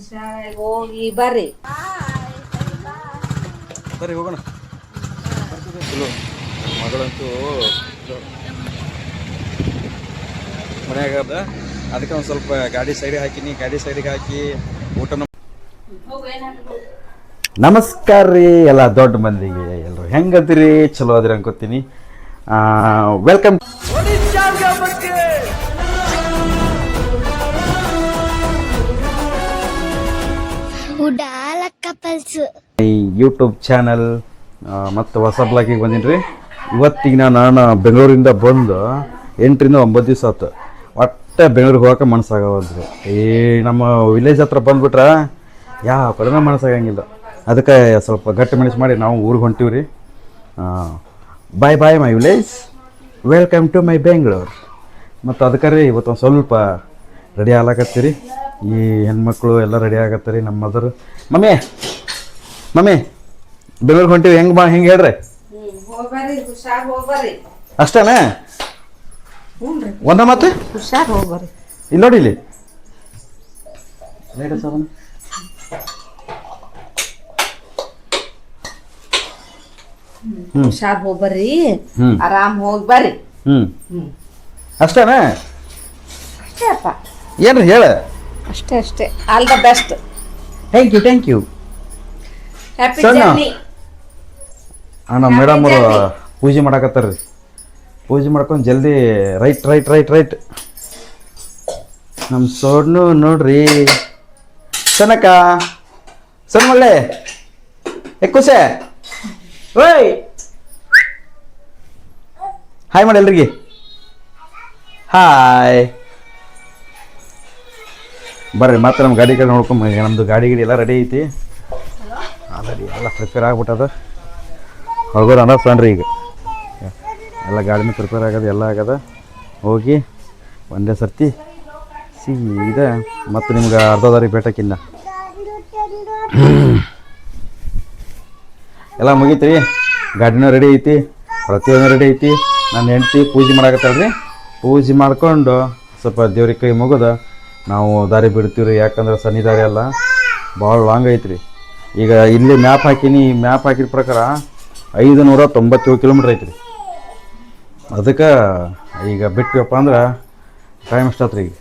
ಶಾಲೆಗೆ ಹೋಗಿ ಬರ್ರಿ ಬರ್ರಿ ಹೋಗೋಣ. ಚಲೋ ಮಗಳಂತೂ ಮನ್ಯಾಗ ಅದಕ್ಕೆ ಒಂದು ಸ್ವಲ್ಪ ಗಾಡಿ ಸೈಡಿಗೆ ಹಾಕಿನಿ. ಗಾಡಿ ಸೈಡಿಗೆ ಹಾಕಿ ಊಟನ. ನಮಸ್ಕಾರ ರೀ ಎಲ್ಲ ದೊಡ್ಡ ಮಂದಿಗೆ. ಎಲ್ಲರೂ ಹೆಂಗದಿರಿ? ಚಲೋ ಅದಿರಿ ಅನ್ಕೋತೀನಿ. ವೆಲ್ಕಮ್ ಯೂಟ್ಯೂಬ್ ಚಾನಲ್ ಮತ್ತು ಹೊಸ ಬ್ಲಾಗಿಗೆ ಬಂದೀನಿ. ಇವತ್ತಿಗೆ ನಾನು ಬೆಂಗಳೂರಿಂದ ಬಂದು 8 ರಿಂದ 9 ದಿವಸ ಆಯ್ತು. ಒಟ್ಟೆ ಬೆಂಗಳೂರಿಗೆ ಹೋಗೋಕೆ ಮನಸ್ಸಾಗವಲ್ರಿ. ನಮ್ಮ ವಿಲೇಜ್ ಹತ್ರ ಬಂದುಬಿಟ್ರೆ ಯಾವ ಕಡೆನೂ ಮನಸ್ಸಾಗಂಗಿಲ್ಲ. ಅದಕ್ಕೆ ಸ್ವಲ್ಪ ಗಟ್ಟಿ ಮನಸ್ಸು ಮಾಡಿ ನಾವು ಊರಿಗೆ ಹೊಂಟೀವಿ ರೀ. Bye bye my village, welcome to my Bengaluru. ಮತ್ತು ಅದಕ್ಕೆ ರೀ ಇವತ್ತೊಂದು ಸ್ವಲ್ಪ ರೆಡಿ ಆಗ್ಲಾಕತ್ತೀರಿ. ಈ ಹೆಣ್ಮಕ್ಳು ಎಲ್ಲ ರೆಡಿ ಆಗತ್ತೀರಿ. ನಮ್ಮ ಮದರ್ ಮಮ್ಮಿ ಬೆಂಗಳೂರಿಗೆ ಹೊಂಟೀವಿ. ಹೆಂಗೆ ಹೇಳ್ರಿ? ಅಷ್ಟೇನಾ? ಒಂದ ಮತ್ತೆ ಹುಷಾರ್ ಹೋಗ್ಬರ್ರಿ. ಇಲ್ಲಿ ನೋಡಿ, ಇಲ್ಲಿ ಹುಷಾರ್ ಹೋಗ್ಬರ್ರಿ, ಆರಾಮ್ ಹೋಗಿ ಬರ್ರಿ. ಅಷ್ಟೇನಾ? ಅಷ್ಟೇ ಅಪ್ಪ. ಏನ್ರಿ ಹೇಳ? ಅಷ್ಟೇ all the best. Thank you. Happy journey. ನಮ್ಮ ಮೇಡಮ್ ಅವರು ಪೂಜೆ ಮಾಡಾಕತ್ತಾರ್ರಿ. ಪೂಜೆ ಮಾಡ್ಕೊಂಡು ಜಲ್ದಿ ರೈಟ್ ನಮ್ಮ ಸೋಡ್ನು ನೋಡ್ರಿ. ಸನಕ ಸಣ್ಣ ಎಕ್ಕುಸೆ ಓಯ್ ಹಾಯ್ ಮಾಡಿ ಎಲ್ರಿಗೆ. ಹಾಯ್ ಬರ್ರಿ. ಮತ್ತೆ ನಮ್ಮ ಗಾಡಿ ಕಡೆ ನೋಡ್ಕೊಂಬ. ನಮ್ಮದು ಗಾಡಿ ಎಲ್ಲ ರೆಡಿ ಐತಿ. ಆಲ್ರೆಡಿ ಎಲ್ಲ ಪ್ರಿಪೇರ್ ಆಗ್ಬಿಟ್ಟದ. ಹೋಗೋರು ಅನ್ನಿಸ್ತಾನ್ರಿ. ಈಗ ಎಲ್ಲ ಗಾಡಿನೂ ಪ್ರಿಪೇರ್ ಆಗೋದು ಎಲ್ಲ ಆಗದ. ಹೋಗಿ ಒಂದೇ ಸರ್ತಿ ಸೀದಾ ಮತ್ತು ನಿಮ್ಗೆ ಅರ್ಧ ದಾರಿ ಬೇಟಕ್ಕಿನ್ನ ಎಲ್ಲ ಮುಗೀತ್ರಿ. ಗಾಡಿನೂ ರೆಡಿ ಐತಿ, ಪ್ರತಿಯೊಂದು ರೆಡಿ ಐತಿ. ನನ್ನ ಹೆಂಡ್ತಿ ಪೂಜೆ ಮಾಡಾಕತ್ತಾಳ್ರಿ. ಪೂಜೆ ಮಾಡ್ಕೊಂಡು ಸ್ವಲ್ಪ ದೇವ್ರಿಗೆ ಕೈ ಮುಗಿದ ನಾವು ದಾರಿ ಬಿಡ್ತೀವಿ ರೀ. ಯಾಕಂದ್ರೆ ಸನ್ನಿ ದಾರಿ ಅಲ್ಲ, ಭಾಳ ಲಾಂಗ್ ಐತ್ರಿ. ಈಗ ಇಲ್ಲಿ ಮ್ಯಾಪ್ ಹಾಕಿನಿ. ಮ್ಯಾಪ್ ಹಾಕಿದ ಪ್ರಕಾರ 597 ಕಿಲೋಮೀಟ್ರ್ ಐತ್ರಿ. ಅದಕ್ಕೆ ಈಗ ಬಿಟ್ವಪ್ಪ ಅಂದ್ರೆ ಟೈಮ್ ಎಷ್ಟಾತ್ರಿ? ಈಗ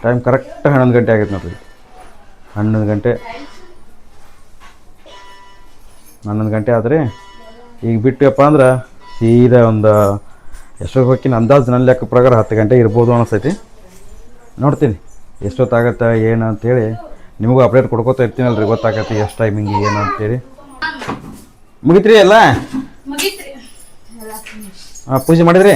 ಟೈಮ್ ಕರೆಕ್ಟ್ 11 ಗಂಟೆ ಆಗೈತೆ ನೋಡ್ರಿ. 11 ಗಂಟೆ ಆದ್ರಿ. ಈಗ ಬಿಟ್ವಪ್ಪ ಅಂದ್ರೆ ಸೀದಾ ಒಂದು ಎಷ್ಟೊತ್ತು ಹೋಗ್ತೀನಿ ಅಂದಾಜು ನನ್ನ ಲೆಕ್ಕ ಪ್ರಕಾರ 10 ಗಂಟೆ ಇರ್ಬೋದು ಅನಿಸ್ತೈತಿ. ನೋಡ್ತೀನಿ ಎಷ್ಟೊತ್ತಾಗತ್ತೆ ಏನು ಅಂತೇಳಿ. ನಿಮಗೂ ಅಪ್ಡೇಟ್ ಕೊಡ್ಕೋತಾ ಇರ್ತೀನಲ್ರಿ, ಗೊತ್ತಾಗತ್ತೆ ಎಷ್ಟು ಟೈಮಿಂಗ್ ಏನು ಅಂತೇಳಿ. ಮುಗಿತ್ರಿ ಎಲ್ಲ? ಪೂಜೆ ಮಾಡಿದ್ರಿ?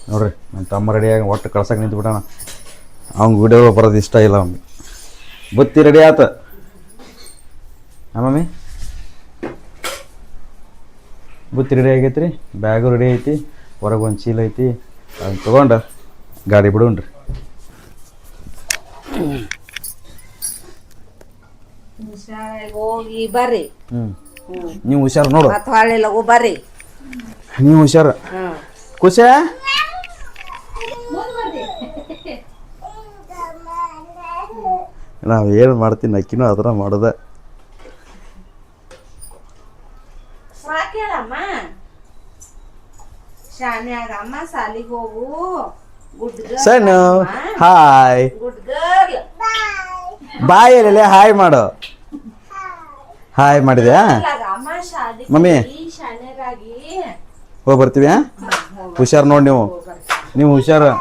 ನೋಡ್ರಿ ನನ್ನ ತಮ್ಮ ರೆಡಿಯಾಗಿ ಒಟ್ಟು ಕಳ್ಸಕ್ಕೆ ನಿಂತ್ಬಿಟ್ಟಾನ. ಅವ್ನಿಗೆ ವಿಡಿಯೋ ಬರೋದು ಇಷ್ಟ ಇಲ್ಲ. ಅವ್ನಿಗೆ ಬುತ್ತಿ ರೆಡಿ ಆತ. ಮಮ್ಮಿ ಬುತ್ತಿ ರೆಡಿ ಆಗೈತ್ರಿ. ಬ್ಯಾಗು ರೆಡಿ ಐತಿ. ಹೊರಗೆ ಒಂದು ಚೀಲ ಐತಿ. ಅದನ್ನ ತೊಗೊಂಡು ಗಾಡಿ ಬಿಡೋಣ್ರಿ. ಹೋಗಿ ಬರ್ರಿ. ನೀವು ಹುಷಾರು ನೋಡು. ಲಗು ಬರ್ರಿ. ನೀವು ಹುಷಾರು. ಖುಷಿ ನಾವು ಏನು ಮಾಡ್ತೀನಿ ಅಕ್ಕಿನೂ ಅದರ ಮಾಡೋದ. ಸಣ್ಣ ಹಾಯ್ ಬಾಯ್ ಎಲ್ಲೇ ಹಾಯ್ ಮಾಡು. ಹಾಯ್ ಮಾಡಿದ್ಯಾ ಮಮ್ಮಿ? ಹೋಗಿ ಬರ್ತೀವಿ. ಹುಷಾರು ನೋಡಿ. ನೀವು ಹುಷಾರು.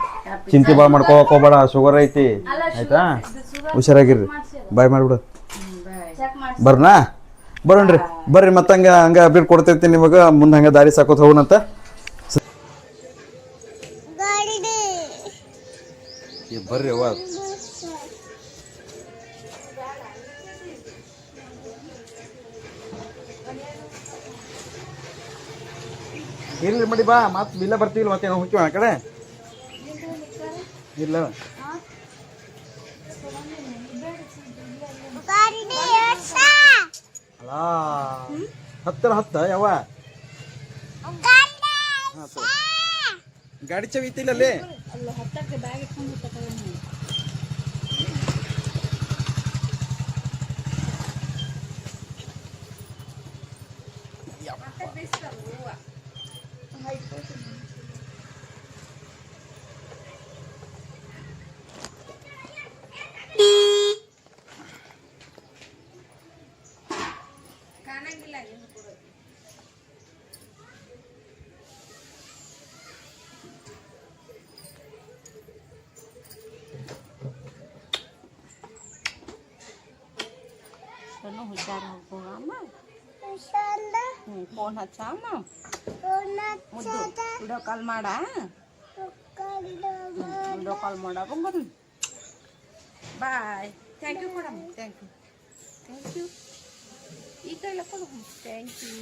ಚಿಂತೆ ಭಾಳ ಮಾಡ್ಕೋಕ್ ಹೋಗ್ಬೇಡ. ಶುಗರ್ ಐತಿ ಆಯ್ತಾ? ಹುಷಾರಾಗಿರ್ರಿ. ಬಾಯ್ ಮಾಡಿಬಿಡು. ಬರ್ನಾ? ಬರೋಣ್ರಿ ಬರ್ರಿ. ಮತ್ತೆ ಹಂಗೆ ಅಪ್ಡೇಟ್ ಕೊಡ್ತೈತಿ ನಿಮಗೆ. ಮುಂದೆ ಹಂಗೆ ದಾರಿ ಸಾಕೋತ ಹೋಗೋಣಂತ. ಬರ್ರಿ ಅವ್ವ. ಇರ್ಲಿ ಮಾಡಿ ಬಾ. ಮತ್ತೆ ಇಲ್ಲ ಬರ್ತೀವಿ. ಮತ್ತೆ ಹೋಗ್ತೀವಿ ಆ ಕಡೆ. ಇಲ್ಲ ಅಲ್ಲ ಹತ್ತರ ಯಾವ ಹಾಂ ತಗೋ. ಗಾಡಿ ಚಾವಿ ಐತಿಲ್ಲ ಅಲ್ಲೇ. ಅಲ್ಲ ಹತ್ತಕ್ಕೆ ಬ್ಯಾಗ್ ಇಟ್ಕೊಂಡು ತಗೊಂಡು ಕಾಣಂಗಿಲ್ಲ ಏನು ಕೊಡೋದು. ಹುಷಾರ ಹೋಗಮ್ಮ. ಫೋನ್ ಹಚ್ಚಮ್ಮ. ಮುದ್ದು ವಿಡಿಯೋ ಕಾಲ್ ಮಾಡ. ವಿಡಿಯೋ ಕಾಲ್ ಮಾಡಮ್ಮ. Bye. Thank you madam. Thank you. Thank you. ಈ ಕೈಲ ಕೊಡು. Thank you.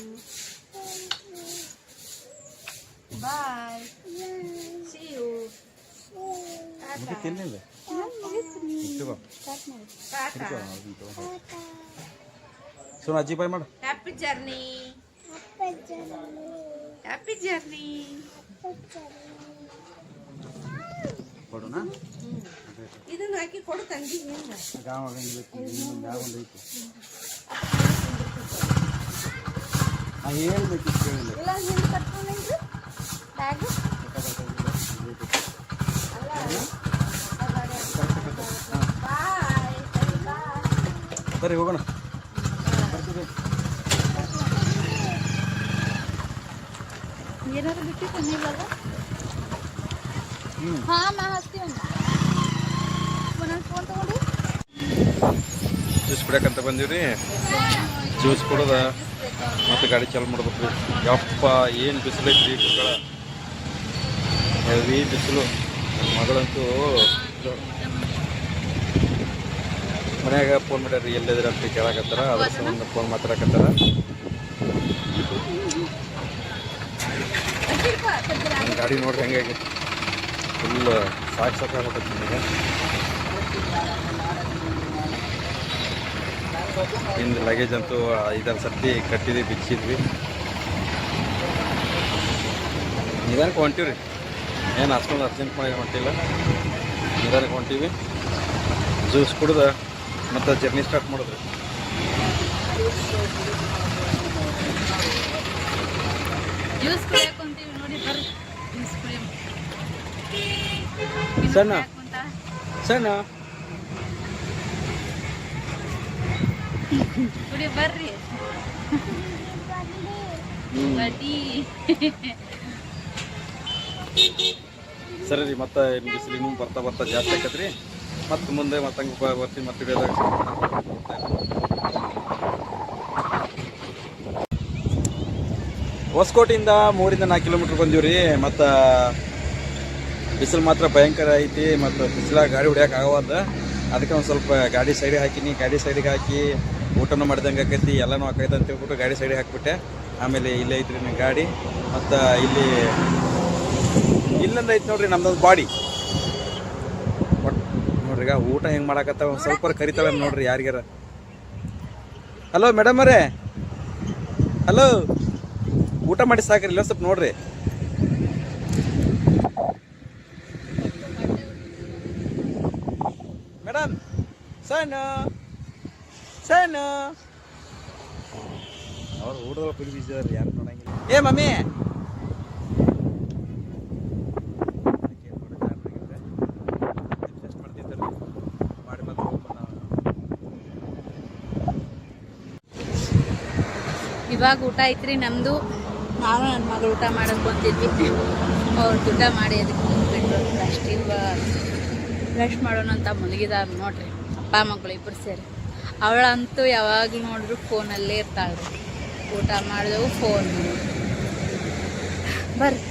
Bye. See you. ತಿನ್ನಿಲ್ಲ ಸುನ ಅಜ್ಜಿ ಬಾಯ್ ಮಾಡು. Happy journey. Happy journey. ಕೊಡೋಣ. ಇದನ್ನ ಹಾಕಿ ಕೊಡು ತಂಗಿ. ಹೇಳ್ಬೇಕು ಕೇಳಿಲ್ಲ. ಇಲ್ಲ ಹಿಂದೆ ಕಟ್ಕೊಂಡ್ರಿ ಬ್ಯಾಗ್. ಬರ್ರಿ ಹೋಗೋಣ. ಏನಾದ್ರು ಬಿಟ್ಟಿತ್ತು ನೀವಾಗ? ಹಾಂ ನಾ ಹಚ್ತೀವಿ. ಒಂದೊಂದು ಫೋನ್ ತಗೊಂಡು ಜ್ಯೂಸ್ ಕುಡಿಯಕಂತ ಬಂದೀವ್ರಿ. ಜ್ಯೂಸ್ ಕುಡ್ದ ಮತ್ತೆ ಗಾಡಿ ಚಾಲು ಮಾಡ್ಬೇಕು ರೀ. ಯಪ್ಪ ಏನು ಬಿಸಿಲು ಐತ್ರಿ ಗುರುಗಳ. ಹೆವಿ ಬಿಸಿಲು. ನನ್ನ ಮಗಳಂತೂ ಮನ್ಯಾಗ ಫೋನ್ ಮಾಡ್ಯಾರ ಎಲ್ಲಿದ್ರ ಅಂತ ಕೇಳಕತ್ತಾರ. ಅದ್ರ ಸಂಬಂಧ ಫೋನ್ ಮಾತಾಡಕತ್ತಾರ. ನನ್ನ ಗಾಡಿ ನೋಡ್ರಿ ಹೆಂಗಾಗಿ ಫುಲ್ ಸಾಕಾಗ್ಬಿಟ್ಟೈತಿ ನನಗೆ. ಹಿಂದೆ ಲಗೇಜ್ ಅಂತೂ 5-6 ಸರ್ತಿ ಕಟ್ಟಿದ್ವಿ, ಬಿಚ್ಚಿದ್ವಿ. ನಿಧಾನಕ್ಕೆ ಹೊಂಟಿವ್ರಿ. ಏನು ಅಷ್ಟೊಂದು ಅರ್ಜೆಂಟ್ ಮಾಡಿ ಹೊಂಟಿಲ್ಲ. ನಿಧಾನಕ್ಕೆ ಹೊಂಟೀವಿ. ಜ್ಯೂಸ್ ಕುಡ್ದು ಮತ್ತೆ ಜರ್ನಿ ಸ್ಟಾರ್ಟ್ ಮಾಡಿದ್ರಿ. ಜ್ಯೂಸ್ ಕುಡಿಯಕೊಂತೀವಿ ನೋಡಿ ಬರ್ರಿ. ಜ್ಯೂಸ್ ಕುಡಿಯ ಸಣ್ಣ ಸಣ್ಣ ಕುಡಿ ಬರ್ರಿ. ಬಡ್ಡಿ ಸರಿ ರೀ. ಮತ್ತೆ ಬಿಸಿಲು ಇನ್ನೂ ಬರ್ತಾ ಬರ್ತಾ ಜಾಸ್ತಿ ಆಕತ್ರಿ. ಮತ್ತೆ ಮುಂದೆ ಮತ್ತಂಗೆ ಬರ್ತೀವಿ. ಮತ್ತೆ ಬೇದಾಗ ಹೊಸಕೋಟೆಯಿಂದ 3-4 ಕಿಲೋಮೀಟ್ರ್ ಬಂದೀವಿ ರೀ. ಮತ್ತು ಬಿಸಿಲು ಮಾತ್ರ ಭಯಂಕರ ಐತಿ. ಮತ್ತು ಬಿಸಿಲಾಗ ಗಾಡಿ ಹೊಡ್ಯಕ್ಕೆ ಆಗವಲ್ದು. ಅದಕ್ಕೆ ಒಂದು ಸ್ವಲ್ಪ ಗಾಡಿ ಸೈಡಿಗೆ ಹಾಕಿನಿ. ಗಾಡಿ ಸೈಡಿಗೆ ಹಾಕಿ ಊಟನೂ ಮಾಡ್ದಂಗೆ ಆಕೈತಿ, ಎಲ್ಲನೂ ಆಕೈತೆ ಅಂತ ಹೇಳ್ಬಿಟ್ಟು ಗಾಡಿ ಸೈಡಿಗೆ ಹಾಕಿಬಿಟ್ಟೆ. ಆಮೇಲೆ ಇಲ್ಲೇ ಐತ್ರಿ ನನ್ನ ಗಾಡಿ. ಮತ್ತು ಇಲ್ಲೊಂದು ಐತಿ ನೋಡ್ರಿ ನಮ್ದೊಂದು ಬಾಡಿ. ನೋಡ್ರಿ ಈಗ ಊಟ ಹೆಂಗೆ ಮಾಡಕತ್ತಾವ. ಒಂದು ಸ್ವಲ್ಪ ಕರಿತಾಳೆ ನೋಡ್ರಿ ಯಾರಿಗಾರ. ಹಲೋ ಮೇಡಮ್ ಅವರೇ, ಹಲೋ, ಊಟ ಮಾಡಿ ಸಾಕ್ರಿ. ಇಲ್ಲ ಸ್ವಲ್ಪ ನೋಡ್ರಿ. ಮೇಡಮ್ ಸಣ್ಣ ಸಣ್ಣ ಅವ್ರು ಊಟದ ಫುಲ್ ಬಿಸಿ ಅದಾರ. ಯಾರು ನೋಡಂಗಿಲ್ಲ. ಏ ಮಮ್ಮಿ ಇವಾಗ ಊಟ ಐತ್ರಿ ನಮ್ಮದು. ನಾನು ನನ್ನ ಮಗಳು ಊಟ ಮಾಡೋದು ಬಂದಿದ್ವಿ. ಅವ್ರು ಊಟ ಮಾಡಿ ಅದಕ್ಕೆ ಬಿಟ್ಟು ಅಷ್ಟು ಇವಾಗ ಬ್ರಷ್ ಮಾಡೋಣ ಅಂತ ಮಲಗಿದಾರ ನೋಡ್ರಿ. ಅಪ್ಪ ಮಕ್ಕಳು ಇಬ್ಬರು ಸೇರಿ. ಅವಳಂತೂ ಯಾವಾಗಲೂ ನೋಡಿದ್ರು ಫೋನಲ್ಲೇ ಇರ್ತಾಳೆ. ಊಟ ಮಾಡಿದೆವು ಫೋನ್. ಬರ್ರಿ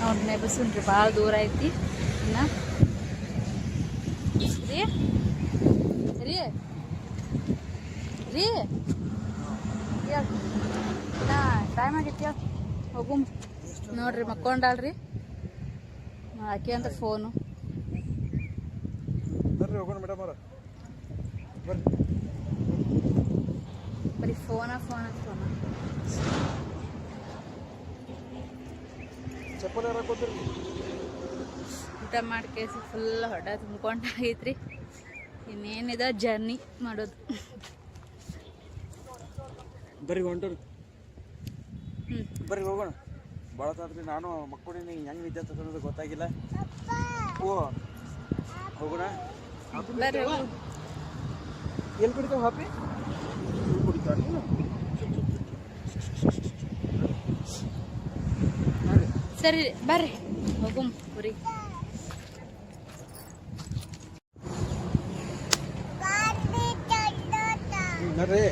ಅವ್ರ ನೆಬಸುನ್ರಿ, ಭಾಳ ದೂರ ಐತಿ. ಇನ್ನು ರೀ ರೀ ರೀ ಟೈಮ್ ಆಗೈತಿ. ಹೋಗು ನೋಡ್ರಿ. ಮಕ್ಕೊಂಡಾಳ್ರಿ ಆಕೆ ಅಂತ ಫೋನು. ಬರ್ರಿ ಹೋಗೋಣ ಮೇಡಮ್ ಅವ್ರ. ಬರ್ರಿ. ಬರೀ ಫೋನ ಫೋನ ಫೋನ. ಚಪ್ಪಲ್ ಯಾರು ಹಾಕೋತೀರಿ? ಊಟ ಮಾಡಿ ಕೇಸಿ ಫುಲ್ ಹೊಟ್ಟೆ ತುಂಬ್ಕೊಂಡು ಆಗೈತ್ರಿ. ಇನ್ನೇನಿದೆ ಜರ್ನಿ ಮಾಡೋದು. ಬರ್ರಿ ಹೊಂಟರು, ಬರ್ರಿ ಹೋಗೋಣ. ಭಾಳ ತಾತ್ರಿ ನಾನು ಮಕ್ಕಳಿಗೆ ಹೆಂಗೆ ನಿದ್ದೆ ಅನ್ನೋದು ಗೊತ್ತಾಗಿಲ್ಲ. ಓ ಹೋಗೋಣ. ಬರ್ರಿ ಎಲ್ಲಿ ಕುಡಿತಾವ ಹಾಪಿ? ಕುಡಿತಾವ ಸರಿ ಬರ್ರಿ ಹೋಗುಮ್ ಊರಿ. ನೋಡ್ರಿ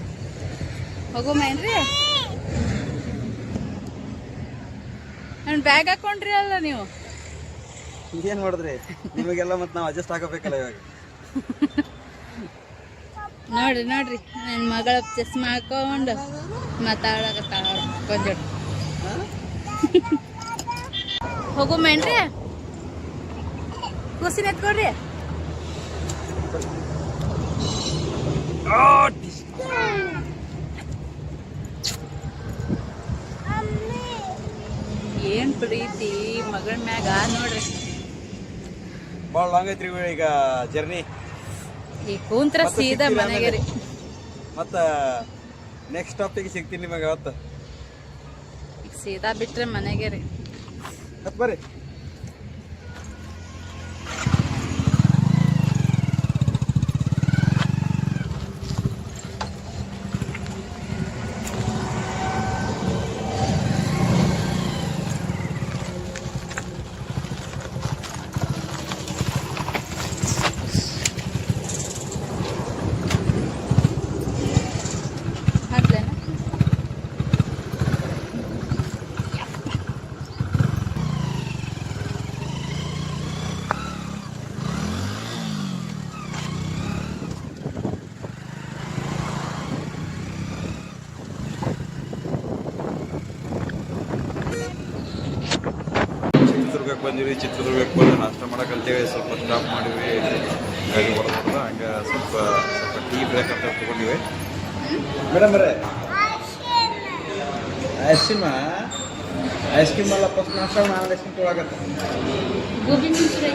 ಹೋಗುಮೇನ್ರಿ? ನನ್ನ ಬ್ಯಾಗ್ ಹಾಕೊಂಡ್ರಿ ಅಲ್ಲ ನೀವು. ಏನು ಮಾಡಿದ್ರಿ ನಿಮಗೆಲ್ಲ ಮತ್ತೆ ನಾವು ಅಡ್ಜಸ್ಟ್ ಆಗಬೇಕಲ್ಲ ಇವಾಗ. ನೋಡ್ರಿ ನೋಡ್ರಿ ನನ್ನ ಮಗಳ ಚಸ್ಮಾ ಹಾಕೊಂಡು ಮಾತಾಡಕತ್ತಾಳ ಕೊಂಜ. ಹೋಗುಮೇನ್ರಿ? ಕೂಸಿನ ಎತ್ಕೊಡ್ರಿ. ಏನ್ ಪ್ರೀತಿ ಮಗಳ ಮ್ಯಾಗ ನೋಡ್ರಿ. ಭಾಳ ಲಾಂಗ್ ಐತ್ರಿ ಈಗ ಜರ್ನಿ. ಈ ಕೂಂತ್ರ ಸೀದಾ ಮನೆಗೆ ರೀ. ಮತ್ತ ನೆಕ್ಸ್ಟ್ ಸ್ಟಾಪಿಗೆ ಸಿಗ್ತೀನಿ ನಿಮಗೆ ಅವತ್ತು. ಈಗ ಸೀದಾ ಬಿಟ್ರೆ ಮನೆಗೆ ರೀ. ಮತ್ತೆ ಬರ್ರಿ. ಚಿತ್ರದುರ್ಗಕ್ಕೆ ಬಂದಿವಿ. ಚಿತ್ರದುರ್ಗಕ್ಕೆ ಬಂದು ನಾಷ್ಟ ಮಾಡಕ್ಕೆ ಅಂತೇಳಿ ಸ್ವಲ್ಪ ಸ್ಟಾಪ್ ಮಾಡಿವಿ. ಗಾಡಿ ಬರೋದ್ರಲ್ಲ ಹಂಗೆ ಸ್ವಲ್ಪ ಟೀ ಬ್ರೇಕ್ ಅಂತ ತೊಗೊಂಡಿವಿ. ಮೇಡಮ್ ಬರೇ ಐಸ್ ಕ್ರೀಮ್ ಅಲ್ಲ ಫಸ್ಟ್ ನಾಷ್ಟ ನಾನು ಐಸ್ ಕ್ರೀಮ್ ತೊಗೊಳಕತ್ತೆ. ಗೋಬಿ ಮಂಚೂರಿ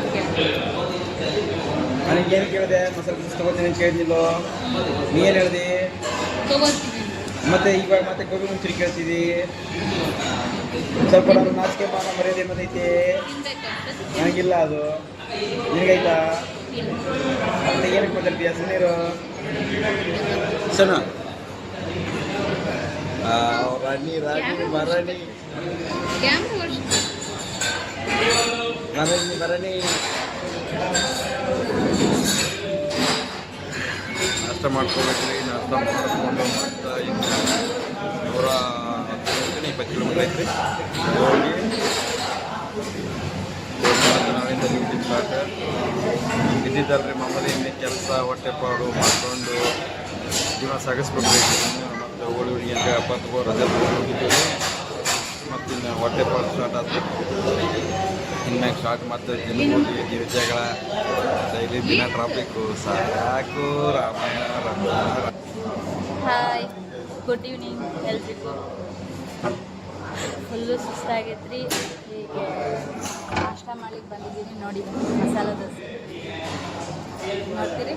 ನನಗೆ ಏನು ಕೇಳಿದೆ? ಮಸಾಲೆ ದೋಸೆ ತೊಗೋತೀನಿ ಅಂತ ಕೇಳಿದ್ನಿಲ್ಲೋ. ನೀ ಏನು ಹೇಳ್ದಿ? ತಗೋತೀನಿ. ಮತ್ತೆ ಇವಾಗ ಮತ್ತೆ ಗೋಬಿ ಮಂಚೂರಿ ಕೇಳ್ತಿದ್ದಿ. ಸ್ವಲ್ಪ ನಾನು ನಾಚಿಕೆ ಮಾಡೋ ಮರ್ಯಾದೆ ಬಂದೈತಿ ನನಗಿಲ್ಲ. ಅದು ನಿನಗೈತಾ? ಮತ್ತೆ ಏನಕ್ಕೆ ಮಾತಾಡ್ತೀಯ? ಸುನೀರು ಸಣ್ಣ ರಾಣಿ ರಾಣಿ ಮರಣಿ ಮರಣಿ ಮರಣಿ ನಾಷ್ಟ ಮಾಡ್ಕೋಬೇಕ್ರಿ. ನಾಷ್ಟ ಮಾಡಿಕೊಂಡು ಮತ್ತು ಇನ್ನು 120 ಕಿಲೋಮೀಟ್ರ್ ಐತ್ರಿ. ಹೋಗಿ ನಾಳಿಂದ ಡ್ಯೂಟಿ ಸ್ಟಾರ್ಟ್. ಇದ್ದಿದ್ದಲ್ರಿ ಮಾಮೂಲಿ ಇನ್ನೇ ಕೆಲಸ ಹೊಟ್ಟೆಪಾಡು ಮಾಡಿಕೊಂಡು ಜೀವನ ಸಾಗಿಸ್ಬೇಕ್ರಿ. ಮತ್ತು ಹೋಳಿ ಹುಡುಗಿ ಅಂತ 70 ರಜೆ ಹೋಗಿದ್ದೀವಿ. ಮತ್ತು ಇನ್ನು ಹೊಟ್ಟೆಪಾಡು ಸ್ಟಾರ್ಟ್ ಆಯ್ತು. ಇನ್ಮ್ಯಾಗ ಸ್ಟಾರ್ಟ್ ಮತ್ತು ಜನಗಳಿಗೆ ಗಿರಿಜಗಳ ಡೈಲಿ ದಿನ ಟ್ರಾಫಿಕ್ಕು ಸಾಕು. Ramayana Ramayana. Hi, good evening ಎಲ್ರಿಗೂ. ಫುಲ್ಲು ಸುಸ್ತಾಗೈತ್ರಿ. ಹೀಗೆ ನಾಷ್ಟ ಮಾಡ್ಲಿಕ್ಕೆ ಬಂದಿದ್ದೀನಿ ನೋಡಿ. ಮಸಾಲೆ ದೋಸೆ ನೋಡ್ತೀರಿ?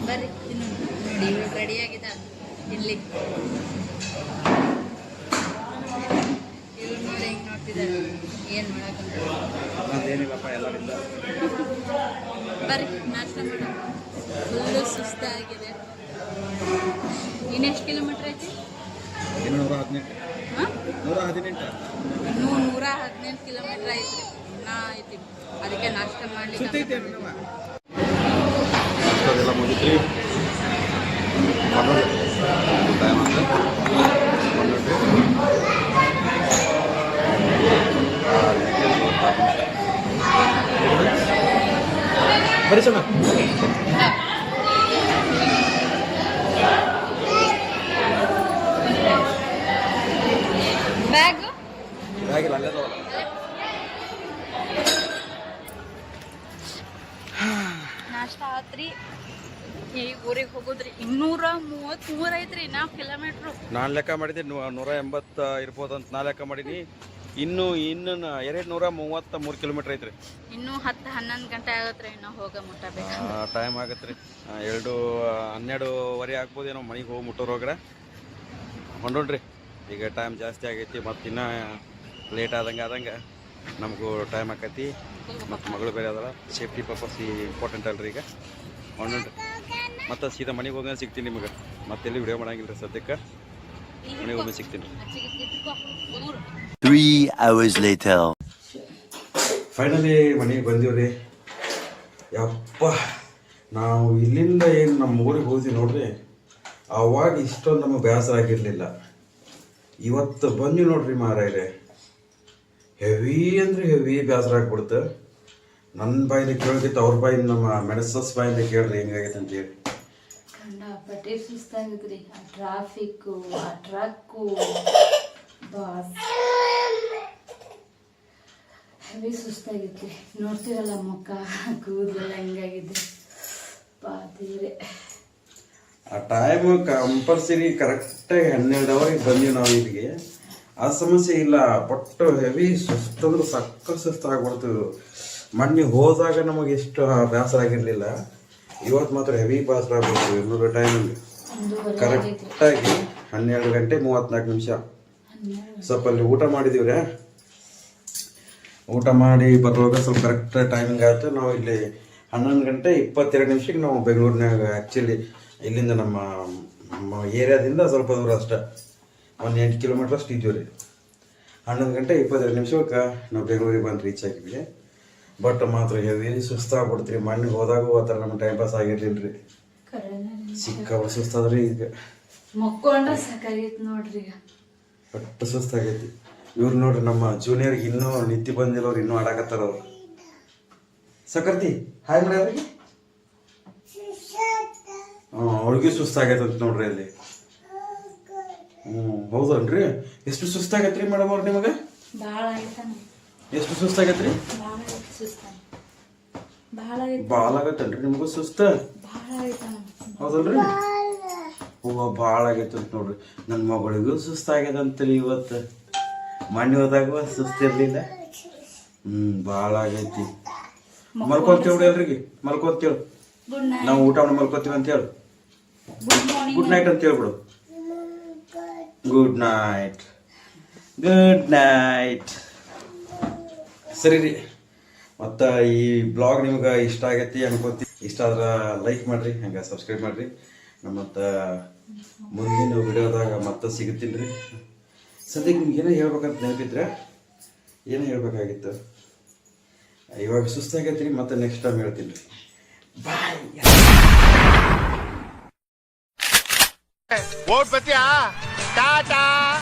ಬರ್ರಿ ತಿನ್ನು. ನೋಡಿ ಇವಾಗ ರೆಡಿಯಾಗಿದೆ ತಿನ್ಲಿ. ಇವ್ರು ನೋಡಿ ಹೆಂಗೆ ನೋಡ್ತಿದ್ದಾರೆ. ಏನು ಮಾಡೋಕ್ಕಂತ ಅದೇನಿಲ್ಲಪ್ಪ ಎಲ್ಲರಿಂದ. ಬರ್ರಿ ನಾಷ್ಟ ಮಾಡೋಣ. ಫುಲ್ಲು ಸುಸ್ತಾಗಿದೆ. ಇನ್ನೆಷ್ಟು ಕಿಲೋಮೀಟ್ರ್ ಐತಿ? 118. ಹಾಂ, 118. ಇನ್ನೂ 118 ಕಿಲೋಮೀಟ್ರ್ ಐತ್ರಿ. ಇನ್ನೂ ಐತಿ. ಅದಕ್ಕೆ ನಾಷ್ಟ ಮಾಡ್ಲಿಕ್ಕೆ ಎಲ್ಲ ಮುಗಿತ್ರಿ. ಟೈಮ್ ಅಂತ ಬರೀ ಸಣ್ಣ ಬ್ಯಾಗು ಬ್ಯಾಗಿಲ್ಲ ಅಲ್ಲೇ ತಗೋ. ನಾಷ್ಟ ಆತ್ರಿ. ಈಗ ಊರಿಗೆ ಹೋಗೋದ್ರಿ. 233 ಐತ್ರಿ 4 ಕಿಲೋಮೀಟ್ರು. ನಾನು ಲೆಕ್ಕ ಮಾಡಿದ್ದೆ 180 ಇರ್ಬೋದಂತ ನಾ ಲೆಕ್ಕ ಮಾಡೀನಿ. ಇನ್ನು 233 ಕಿಲೋಮೀಟ್ರ್ ಐತ್ರಿ. ಇನ್ನೂ 10-11 ಗಂಟೆ ಆಗತ್ರಿ ಇನ್ನು ಹೋಗ ಮುಟ್ಟಬೇಕು. ಟೈಮ್ ಆಗತ್ತೆ ರೀ. 12:30 ಆಗ್ಬೋದೇನೋ ಮನೆಗೆ ಹೋಗಿ ಮುಟ್ಟೋರೋಗ್ರೆ ಹೊಂಡೋಣ್ರಿ. ಈಗ ಟೈಮ್ ಜಾಸ್ತಿ ಆಗೈತಿ, ಮತ್ತು ಇನ್ನೂ ಲೇಟ್ ಆದಂಗೆ ನಮಗೂ ಟೈಮ್ ಆಕೈತಿ. ಮತ್ತು ಮಗಳು ಬೇರೆ ಅದಲ್ಲ, ಸೇಫ್ಟಿ ಪರ್ಪಸ್ ಇಂಪಾರ್ಟೆಂಟ್ ಅಲ್ರಿ. ಈಗ ಹೊಂಡೋಣ್ರಿ. ಮತ್ತು ಸೀದಾ ಮನೆಗೆ ಹೋಗಿ ಸಿಗ್ತೀನಿ ನಿಮಗೆ. ಮತ್ತೆಲ್ಲಿ ವಿಡಿಯೋ ಮಾಡಂಗಿಲ್ಲ ರೀ ಸದ್ಯಕ್ಕೆ. ಮನೆಗೆ ಹೋಗಿ ಸಿಗ್ತೀನಿ. 3 hours later. ಫೈನಲಿ ಮನೆಗೆ ಬಂದೀವ್ರಿ. ಯಪ್ಪ, ನಾವು ಇಲ್ಲಿಂದ ಏನು ನಮ್ಮ ಊರಿಗೆ ಹೋದ್ವಿ ನೋಡ್ರಿ, ಅವಾಗ ಇಷ್ಟೊಂದು ನಮಗೆ ಬೇಸರ ಆಗಿರಲಿಲ್ಲ. ಇವತ್ತು ಬಂದ್ವಿ ನೋಡ್ರಿ ಮಾರಾಯ್ರೆ, ಹೆವಿ ಅಂದರೆ ಹೆವಿ ಬೇಸರ ಆಗ್ಬಿಡ್ತು. ನನ್ನ ಬಾಯಿಂದ ಕೇಳೋದೈತೆ ಅವ್ರ ಬಾಯಿಂದ ನಮ್ಮ ಮೆಣಸಸ್ ಬಾಯಿಂದ ಕೇಳ್ರಿ ಹೆಂಗಾಗೈತೆ ಅಂತೇಳಿ. ಕಂಡಾಪಟ್ಟೆ ಸುಸ್ತಾಗಿದ್ರಿ. ಆ ಟ್ರಾಫಿಕ್ಕು, ಆ ಟ್ರಕ್ಕು, ಬಾಸ್ ಹೆವಿ ಸುಸ್ತಾಗಿದ್ರಿ. ನೋಡ್ತೀರಲ್ಲ ಮುಖ, ಕೂದಲೆಲ್ಲ ಹೆಂಗಾಗಿದ್ರಿ. ಪಾತೀರಿ ಆ ಟೈಮ್ ಕಂಪಲ್ಸರಿ ಕರೆಕ್ಟಾಗಿ 12 ಅವರಿಗೆ ಬಂದೀವಿ ನಾವು ಇಲ್ಲಿಗೆ. ಆ ಸಮಸ್ಯೆ ಇಲ್ಲ. ಬಟ್ ಹೆವಿ ಸುಸ್ತಂದ್ರೆ ಸಕ್ಕ ಸುಸ್ತಾಗ್ಬಿಡ್ತು. ಮೊನ್ನೆ ಹೋದಾಗ ನಮಗೆ ಎಷ್ಟು ಬೇಸರ ಆಗಿರಲಿಲ್ಲ, ಇವತ್ತು ಮಾತ್ರ ಹೆವಿ ಬೇಸರ ಆಗ್ಬಿಡ್ತು. ಇನ್ನೂರು ಟೈಮಿಂಗ್ ಕರೆಕ್ಟಾಗಿ 12 ಗಂಟೆ 34 ನಿಮಿಷ. ಸ್ವಲ್ಪ ಅಲ್ಲಿ ಊಟ ಮಾಡಿದೀವ್ರೆ. ಊಟ ಮಾಡಿ ಬರುವಾಗ ಸ್ವಲ್ಪ ಕರೆಕ್ಟ್ ಟೈಮಿಂಗ್ ಆಯ್ತು. ನಾವು ಇಲ್ಲಿ 11 ಗಂಟೆ 22 ನಿಮಿಷಕ್ಕೆ ನಾವು ಬೆಂಗಳೂರಿನಾಗ, ಆ್ಯಕ್ಚುಲಿ ಇಲ್ಲಿಂದ ನಮ್ಮ ಏರಿಯಾದಿಂದ ಸ್ವಲ್ಪ ದೂರ ಅಷ್ಟೇ, 8 ಕಿಲೋಮೀಟ್ರ್ ಅಷ್ಟು ಇದ್ದೀವಿ ರೀ. 11 ಗಂಟೆ 22 ನಿಮಿಷಕ್ಕೆ ನಾವು ಬೆಂಗಳೂರಿಗೆ ಬಂದು ರೀಚ್ ಆಗಿದ್ವಿ. ಬಟ್ ಮಾತ್ರ ಹೆವಿ ಸುಸ್ತಾಗ್ಬಿಡ್ತೀರಿ. ಮಣ್ಣಿಗೆ ಹೋದಾಗೂ ಆ ಥರ ನಮ್ಗೆ ಟೈಮ್ ಪಾಸ್ ಆಗಿರ್ಲಿಲ್ಲ ರೀ. ಸಿಕ್ಕಾಬಿಟ್ಟು ಸುಸ್ತಾದ್ರಿ. ಈಗ ಮಕ್ಕೊಂಡ್ರೆ ಸಾಕಾಗೈತಿ ನೋಡ್ರಿ. ಈಗ ಒಟ್ಟು ಸುಸ್ತಾಗೈತಿ. ಇವ್ರು ನೋಡ್ರಿ, ನಮ್ಮ ಜೂನಿಯರ್ಗೆ ಇನ್ನೂ ನಿದ್ದೆ ಬಂದಿಲ್ಲವ್ರು, ಇನ್ನೂ ಆಡಾಕತ್ತಾರ ಅವ್ರು. ಸಕರ್ತಿ ಹಾಯ್ ಮಾಡಿ ಅವ್ರಿಗೆ. ಅವ್ಳಿಗೆ ಸುಸ್ತಾಗೈತಂತ ನೋಡ್ರಿ ಅಲ್ಲಿ. ಹೌದನ್ರಿ. ಎಷ್ಟು ಸುಸ್ತಾಗೈತ್ರಿ ಮೇಡಮ್ ಅವ್ರು ನಿಮಗೆ? ಭಾಳ ಆಯ್ತಾನ. ಎಷ್ಟು ಸುಸ್ತಾಗೈತ್ರಿ? ಭಾಳ ಆಗತ್ತನ್ರಿ ನಿಮಗೂ ಸುಸ್ತ? ಹೌದಲ್ರಿ. ಭಾಳ ಆಗೈತಂತ ನೋಡ್ರಿ. ನನ್ನ ಮಗಳಿಗೂ ಸುಸ್ತಾಗ್ಯದಂತ್ರಿ ಇವತ್ತು. ಮಣ್ಣಿ ಹೋದಾಗ ಸುಸ್ತಿರ್ಲಿಲ್ಲ. ಭಾಳ ಆಗೈತಿ. ಮಲ್ಕೊಂತೇಳಿ ಎಲ್ರಿಗೆ ಮಲ್ಕೊಂತೇಳು. ನಾವು ಊಟ ಮಾಡಿ ಮಲ್ಕೋತೀವಿ ಅಂತ ಹೇಳು. ಗುಡ್ ನೈಟ್ ಅಂತ ಹೇಳ್ಬಿಡು. Good night, good night. ಸರಿ ರೀ. ಮತ್ತು ಈ ಬ್ಲಾಗ್ ನಿಮ್ಗೆ ಇಷ್ಟ ಆಗೈತಿ ಅನ್ಕೋತಿ. ಇಷ್ಟ ಆದ್ರೆ ಲೈಕ್ ಮಾಡಿರಿ, ಹಂಗೆ ಸಬ್ಸ್ಕ್ರೈಬ್ ಮಾಡಿರಿ. ಮತ್ತು ಮುಂದಿನ ವಿಡಿಯೋದಾಗ ಮತ್ತೆ ಸಿಗುತ್ತೀನಿ ರೀ. ಸದ್ಯಕ್ಕೆ ನಿಮ್ಗೆ ಏನೋ ಹೇಳ್ಬೇಕಂತ ನೆನಪಿದ್ರೆ ಏನೋ ಹೇಳ್ಬೇಕಾಗಿತ್ತು. ಇವಾಗ ಸುಸ್ತಾಗೈತಿ. ಮತ್ತೆ ನೆಕ್ಸ್ಟ್ ಟೈಮ್ ಹೇಳ್ತೀನಿ ರೀ. ಬಾಯ್. ಓಟ್ ಬತ್ತೀಯಾ? ಟಾಟಾ.